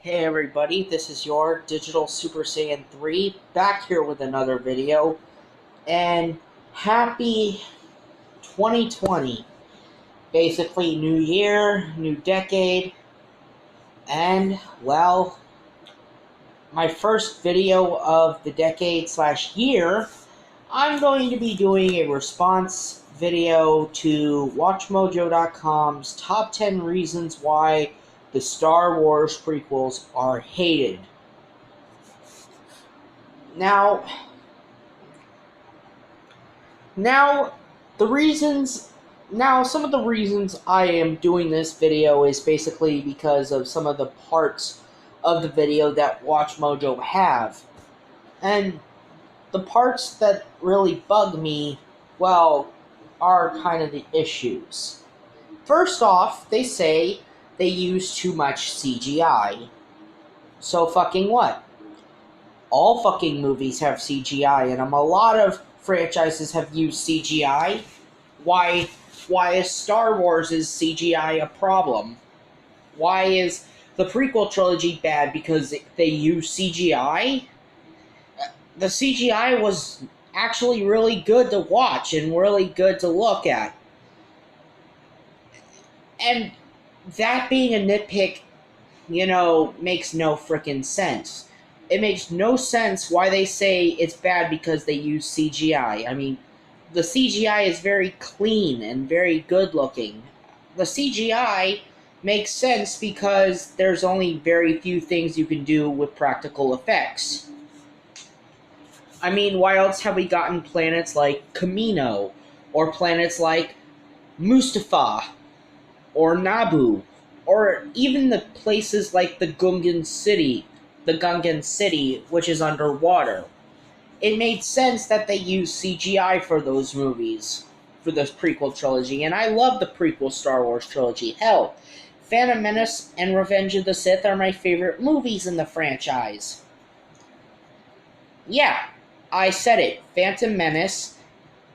Hey everybody, this is your Digital Super Saiyan 3 back here with another video, and happy 2020. Basically, new year, new decade, and well, my first video of the decade slash year, I'm going to be doing a response video to WatchMojo.com's top 10 reasons why the Star Wars prequels are hated. Now, Now, the reasons. Now, some of the reasons I am doing this video is basically because of some of the parts of the video that WatchMojo have. And the parts that really bug me, well, are kind of the issues. First off, they say they use too much CGI. So fucking what? All fucking movies have CGI in them. A lot of franchises have used CGI. Why is Star Wars' CGI a problem? Why is the prequel trilogy bad because they use CGI? The CGI was actually really good to watch and really good to look at. And that being a nitpick, makes no frickin' sense. It makes no sense why they say it's bad because they use CGI. I mean, the CGI is very clean and very good looking. The CGI makes sense because there's only very few things you can do with practical effects. I mean, why else have we gotten planets like Kamino, or planets like Mustafa, or Naboo, or even the places like the Gungan City, which is underwater? It made sense that they used CGI for those movies, for this prequel trilogy, and I love the prequel Star Wars trilogy. Hell, Phantom Menace and Revenge of the Sith are my favorite movies in the franchise. Yeah, I said it. Phantom Menace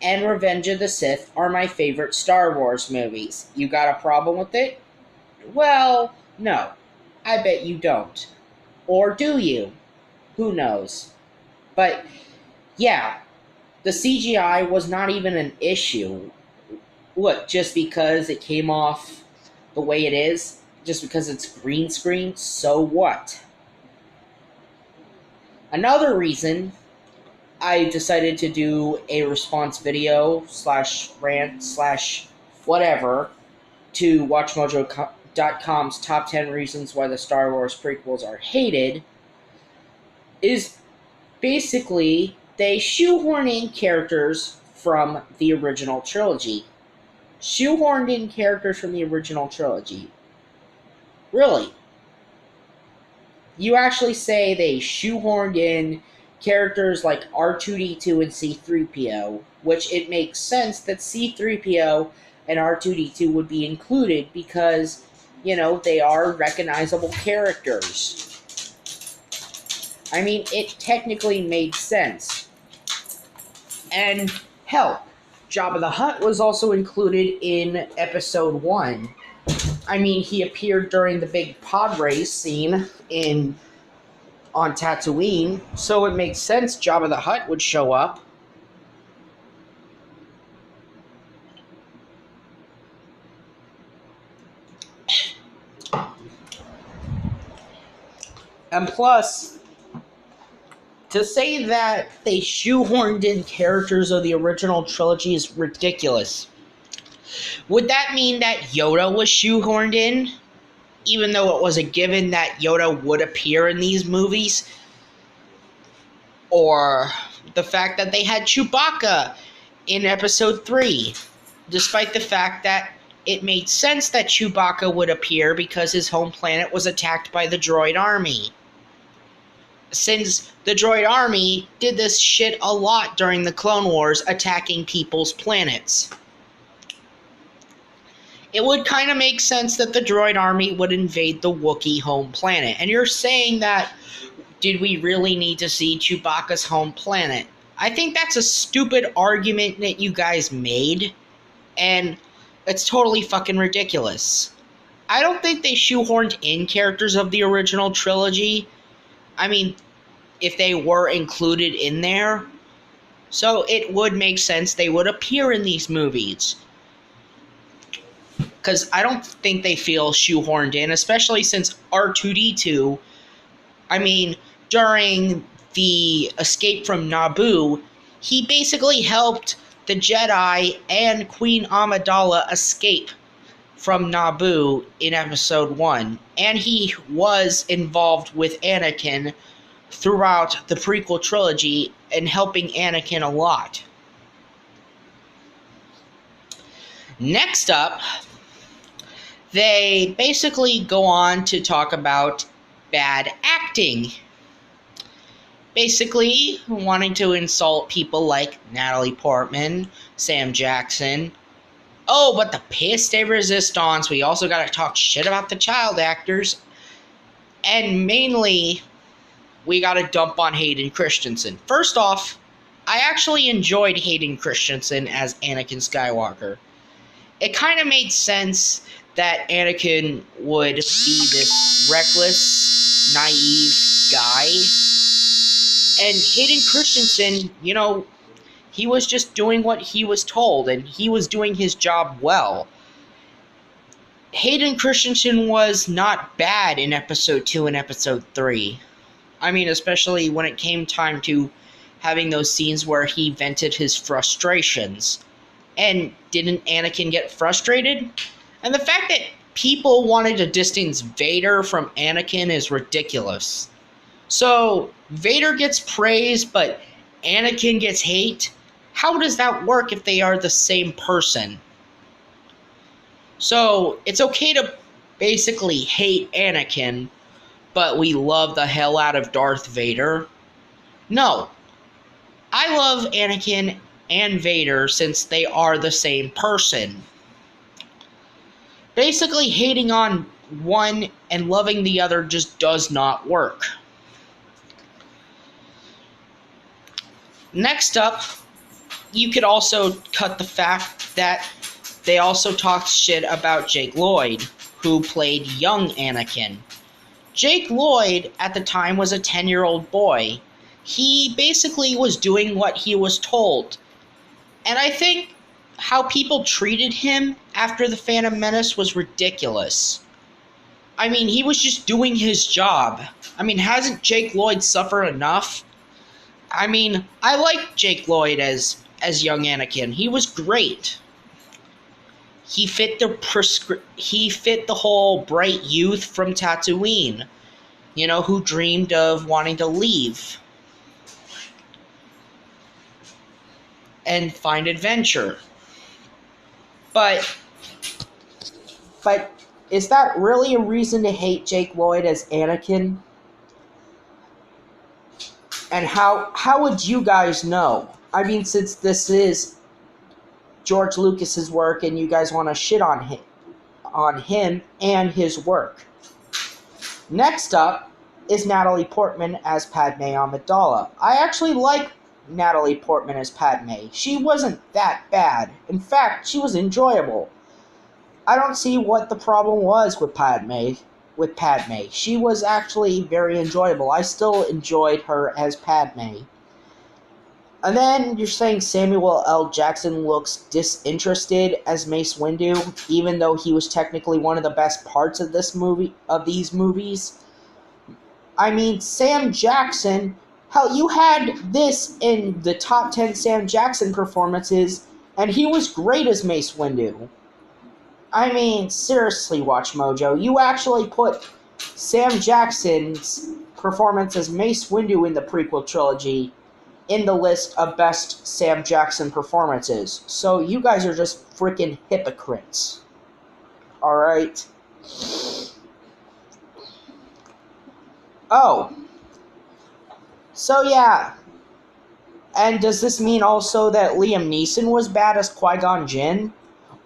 and Revenge of the Sith are my favorite Star Wars movies. You got a problem with it? Well, no. I bet you don't. Or do you? Who knows? But yeah, the CGI was not even an issue. Look, just because it came off the way it is, just because it's green screen, so what? Another reason I decided to do a response video slash rant slash whatever to WatchMojo.com's top 10 reasons why the Star Wars prequels are hated is basically they shoehorn in characters from the original trilogy. Shoehorned in characters from the original trilogy. Really? You actually say they shoehorned in characters like R2-D2 and C-3PO, which it makes sense that C-3PO and R2-D2 would be included because, they are recognizable characters. I mean, it technically made sense. And hell, Jabba the Hutt was also included in Episode 1. I mean, he appeared during the big pod race scene on Tatooine, so it makes sense Jabba the Hutt would show up. And plus, to say that they shoehorned in characters of the original trilogy is ridiculous. Would that mean that Yoda was shoehorned in? Even though it was a given that Yoda would appear in these movies? Or the fact that they had Chewbacca in Episode 3, despite the fact that it made sense that Chewbacca would appear because his home planet was attacked by the droid army. Since the droid army did this shit a lot during the Clone Wars, attacking people's planets. It would kind of make sense that the droid army would invade the Wookiee home planet. And you're saying that, did we really need to see Chewbacca's home planet? I think that's a stupid argument that you guys made, and it's totally fucking ridiculous. I don't think they shoehorned in characters of the original trilogy. I mean, if they were included in there, so it would make sense they would appear in these movies. Because I don't think they feel shoehorned in, especially since R2-D2, I mean, during the escape from Naboo, he basically helped the Jedi and Queen Amidala escape from Naboo in Episode 1. And he was involved with Anakin throughout the prequel trilogy and helping Anakin a lot. Next up, they basically go on to talk about bad acting. Basically, wanting to insult people like Natalie Portman, Sam Jackson. Oh, but the pièce de résistance, we also gotta talk shit about the child actors. And mainly, we gotta dump on Hayden Christensen. First off, I actually enjoyed Hayden Christensen as Anakin Skywalker. It kind of made sense that Anakin would be this reckless, naive guy. And Hayden Christensen, you know, he was just doing what he was told, and he was doing his job well. Hayden Christensen was not bad in Episode 2 and Episode 3. I mean, especially when it came time to having those scenes where he vented his frustrations. And didn't Anakin get frustrated? And the fact that people wanted to distance Vader from Anakin is ridiculous. So, Vader gets praise, but Anakin gets hate? How does that work if they are the same person? So, it's okay to basically hate Anakin, but we love the hell out of Darth Vader? No. I love Anakin and Vader since they are the same person. Basically, hating on one and loving the other just does not work. Next up, you could also cut the fact that they also talked shit about Jake Lloyd, who played young Anakin. Jake Lloyd, at the time, was a 10-year-old boy. He basically was doing what he was told. And I think how people treated him after The Phantom Menace was ridiculous. I mean, he was just doing his job. I mean, hasn't Jake Lloyd suffered enough? I mean, I liked Jake Lloyd as young Anakin. He was great. He fit the whole bright youth from Tatooine, you know, who dreamed of wanting to leave and find adventure. But is that really a reason to hate Jake Lloyd as Anakin? And how would you guys know? I mean, since this is George Lucas's work and you guys want to shit on him and his work. Next up is Natalie Portman as Padme Amidala. I actually like Natalie Portman as Padme. She wasn't that bad. In fact, she was enjoyable. I don't see what the problem was with Padme. She was actually very enjoyable. I still enjoyed her as Padme. And then you're saying Samuel L. Jackson looks disinterested as Mace Windu, even though he was technically one of the best parts of these movies. I mean, Sam Jackson, hell, you had this in the top 10 Sam Jackson performances, and he was great as Mace Windu. I mean, seriously, Watch Mojo, you actually put Sam Jackson's performance as Mace Windu in the prequel trilogy in the list of best Sam Jackson performances. So you guys are just freaking hypocrites. Alright? Oh. So yeah. And does this mean also that Liam Neeson was bad as Qui-Gon Jinn?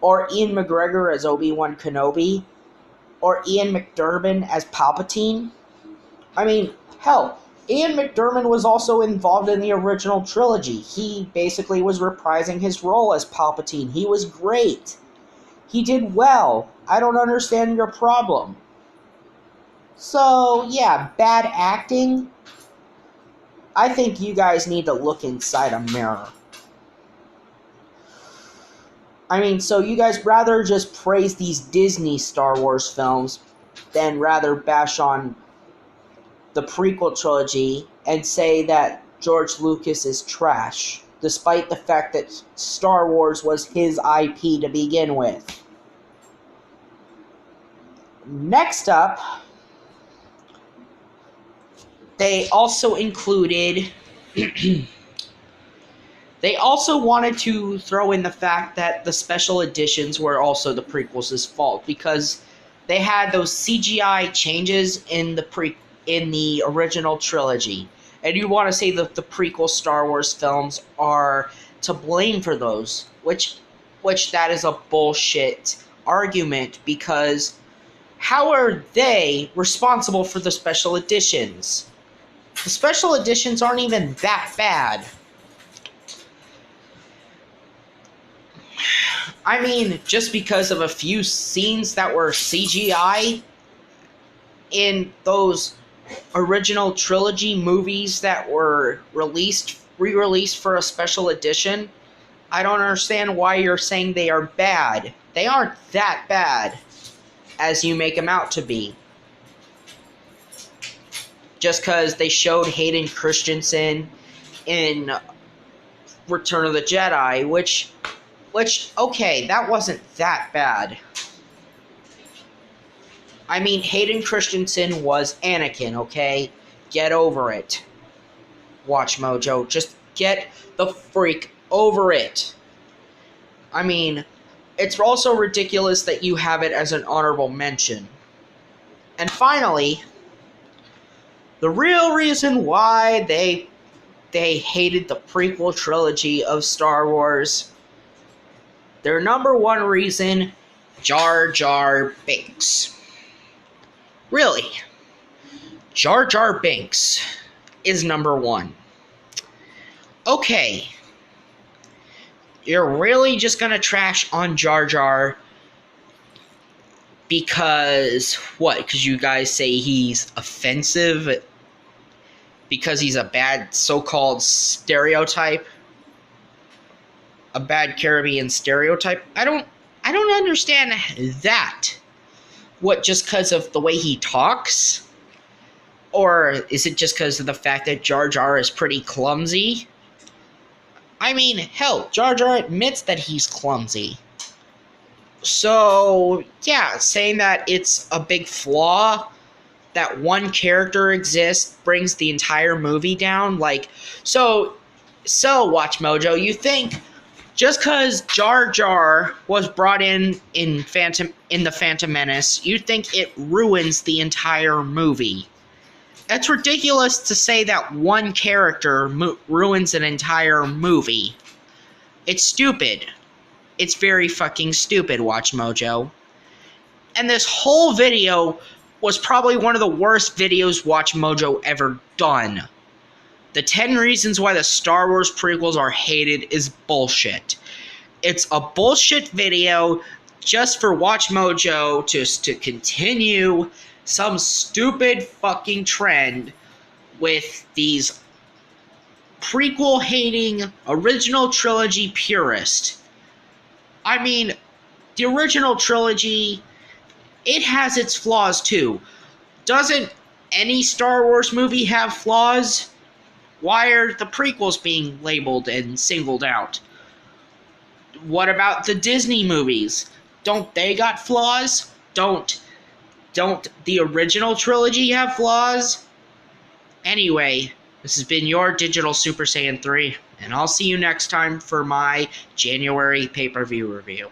Or Ian McGregor as Obi-Wan Kenobi? Or Ian McDiarmid as Palpatine? I mean, hell, Ian McDiarmid was also involved in the original trilogy. He basically was reprising his role as Palpatine. He was great. He did well. I don't understand your problem. So, yeah, bad acting. I think you guys need to look inside a mirror. I mean, so you guys rather just praise these Disney Star Wars films than rather bash on the prequel trilogy and say that George Lucas is trash, despite the fact that Star Wars was his IP to begin with. Next up, they also included they also wanted to throw in the fact that the special editions were also the prequels' fault, because they had those CGI changes in the original trilogy. And you want to say that the prequel Star Wars films are to blame for those, which that is a bullshit argument, because how are they responsible for the special editions? The special editions aren't even that bad. I mean, just because of a few scenes that were CGI in those original trilogy movies that were re-released for a special edition, I don't understand why you're saying they are bad. They aren't that bad as you make them out to be. Just because they showed Hayden Christensen in Return of the Jedi, which, okay, that wasn't that bad. I mean, Hayden Christensen was Anakin, okay? Get over it. Watch Mojo. Just get the freak over it. I mean, it's also ridiculous that you have it as an honorable mention. And finally, the real reason why they hated the prequel trilogy of Star Wars, their number one reason, Jar Jar Binks. Really, Jar Jar Binks is number one. Okay, you're really just gonna trash on Jar Jar because what? Because you guys say he's offensive? Because he's a bad so-called stereotype? A bad Caribbean stereotype? I don't understand that. What, just because of the way he talks? Or is it just because of the fact that Jar Jar is pretty clumsy? I mean, hell, Jar Jar admits that he's clumsy. So, yeah, saying that it's a big flaw, that one character exists, brings the entire movie down, like, so, Watch Mojo, you think just because Jar Jar was brought in the Phantom Menace, you think it ruins the entire movie? It's ridiculous to say that one character ruins an entire movie. It's stupid. It's very fucking stupid, Watch Mojo. And this whole video was probably one of the worst videos Watch Mojo ever done. The 10 reasons why the Star Wars prequels are hated is bullshit. It's a bullshit video just for Watch Mojo to continue some stupid fucking trend with these prequel-hating original trilogy purists. I mean, the original trilogy, it has its flaws too. Doesn't any Star Wars movie have flaws? Why are the prequels being labeled and singled out? What about the Disney movies? Don't they got flaws? Don't the original trilogy have flaws? Anyway, this has been your Digital Super Saiyan 3, and I'll see you next time for my January pay-per-view review.